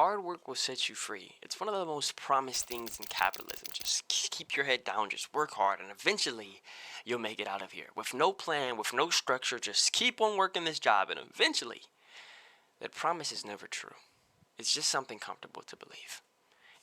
Hard work will set you free. It's one of the most promised things in capitalism. Just keep your head down, just work hard, and eventually you'll make it out of here. With no plan, with no structure, just keep on working this job, and eventually, that promise is never true. It's just something comfortable to believe.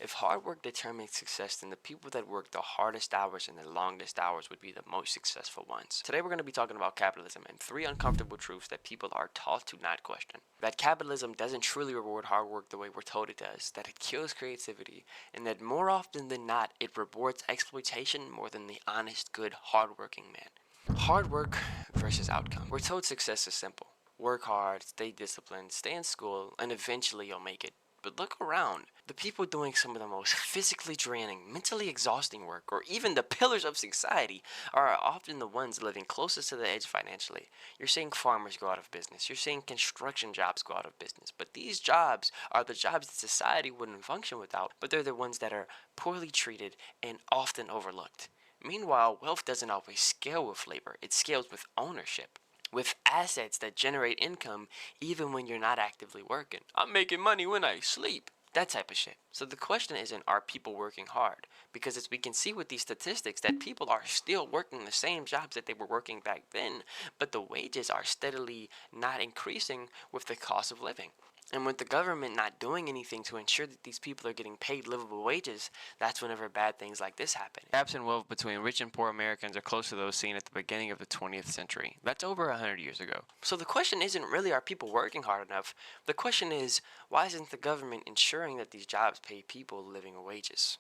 If hard work determines success, then the people that work the hardest hours and the longest hours would be the most successful ones. Today we're going to be talking about capitalism and 3 uncomfortable truths that people are taught to not question. That capitalism doesn't truly reward hard work the way we're told it does, that it kills creativity, and that more often than not, it rewards exploitation more than the honest, good, hardworking man. Hard work versus outcome. We're told success is simple. Work hard, stay disciplined, stay in school, and eventually you'll make it. But look around. The people doing some of the most physically draining, mentally exhausting work, or even the pillars of society, are often the ones living closest to the edge financially. You're seeing farmers go out of business. You're seeing construction jobs go out of business. But these jobs are the jobs that society wouldn't function without, but they're the ones that are poorly treated and often overlooked. Meanwhile, wealth doesn't always scale with labor. It scales with ownership, with assets that generate income even when you're not actively working. I'm making money when I sleep. That type of shit. So the question isn't, are people working hard? Because as we can see with these statistics, that people are still working the same jobs that they were working back then, but the wages are steadily not increasing with the cost of living. And with the government not doing anything to ensure that these people are getting paid livable wages, that's whenever bad things like this happen. Gaps in wealth between rich and poor Americans are close to those seen at the beginning of the 20th century. That's over 100 years ago. So the question isn't really, are people working hard enough? The question is, why isn't the government ensuring that these jobs pay people living wages?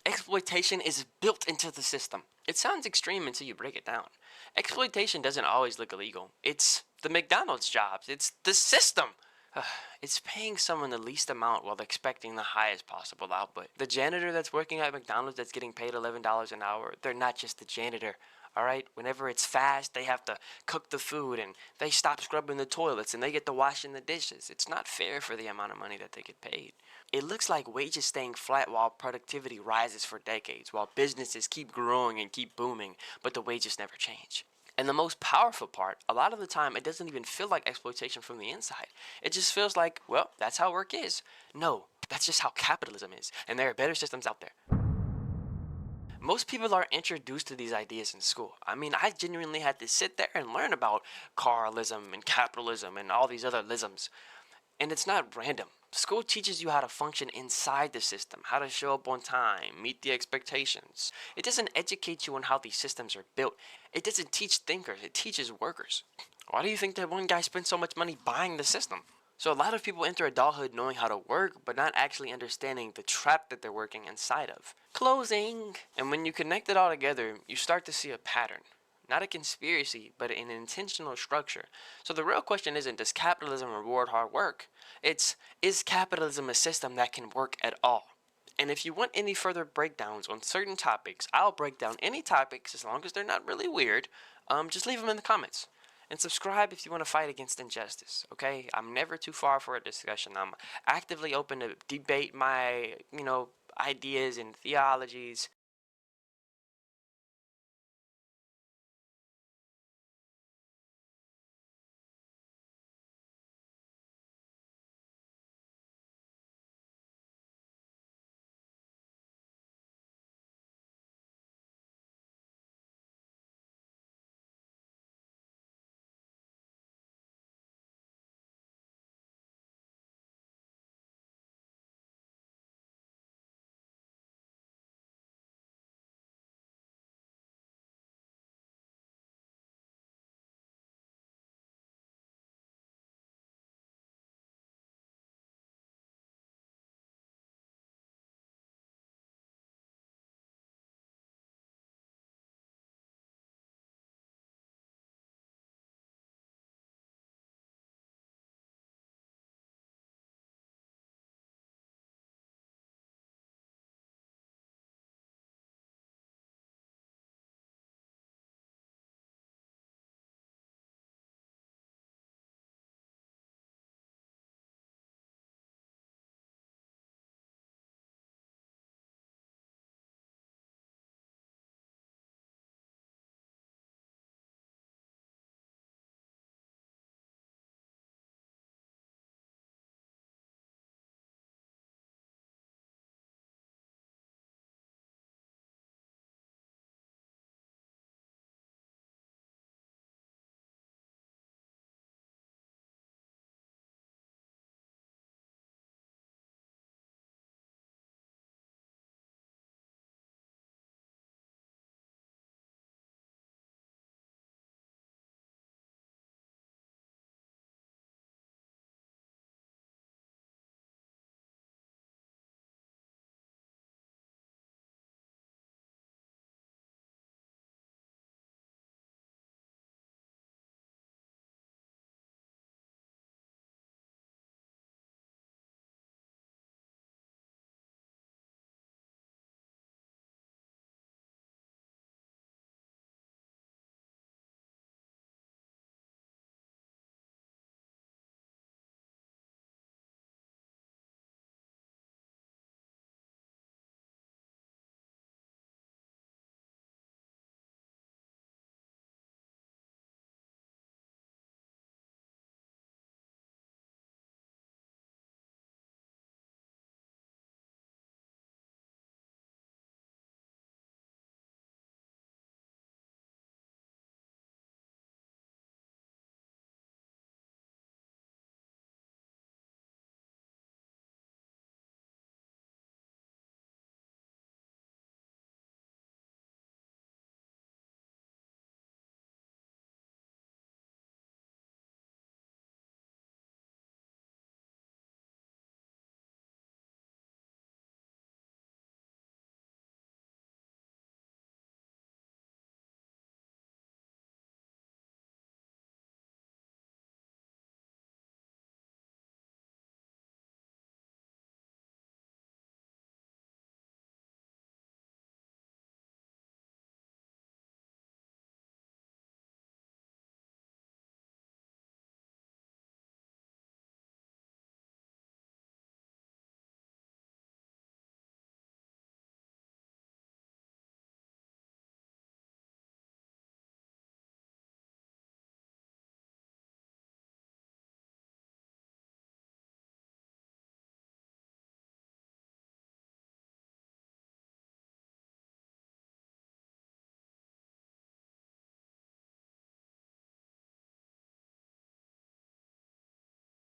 Exploitation is built into the system. It sounds extreme until you break it down. Exploitation doesn't always look illegal. It's the McDonald's jobs. It's the system. It's paying someone the least amount while expecting the highest possible output. The janitor that's working at McDonald's that's getting paid $11 an hour, they're not just the janitor. Alright, whenever it's fast, they have to cook the food and they stop scrubbing the toilets and they get to washing the dishes. It's not fair for the amount of money that they get paid. It looks like wages staying flat while productivity rises for decades, while businesses keep growing and keep booming, but the wages never change. And the most powerful part, a lot of the time, it doesn't even feel like exploitation from the inside. It just feels like, well, that's how work is. No, that's just how capitalism is, and there are better systems out there. Most people are introduced to these ideas in school. I mean, I genuinely had to sit there and learn about Carlism and capitalism and all these other lisms. And it's not random. School teaches you how to function inside the system, how to show up on time, meet the expectations. It doesn't educate you on how these systems are built. It doesn't teach thinkers, it teaches workers. Why do you think that one guy spent so much money buying the system? So a lot of people enter adulthood knowing how to work, but not actually understanding the trap that they're working inside of. Closing! And when you connect it all together, you start to see a pattern. Not a conspiracy, but an intentional structure. So the real question isn't, does capitalism reward hard work? It's, is capitalism a system that can work at all? And if you want any further breakdowns on certain topics, I'll break down any topics as long as they're not really weird. Just leave them in the comments. And subscribe if you want to fight against injustice, okay? I'm never too far for a discussion. I'm actively open to debate my, ideas and theologies.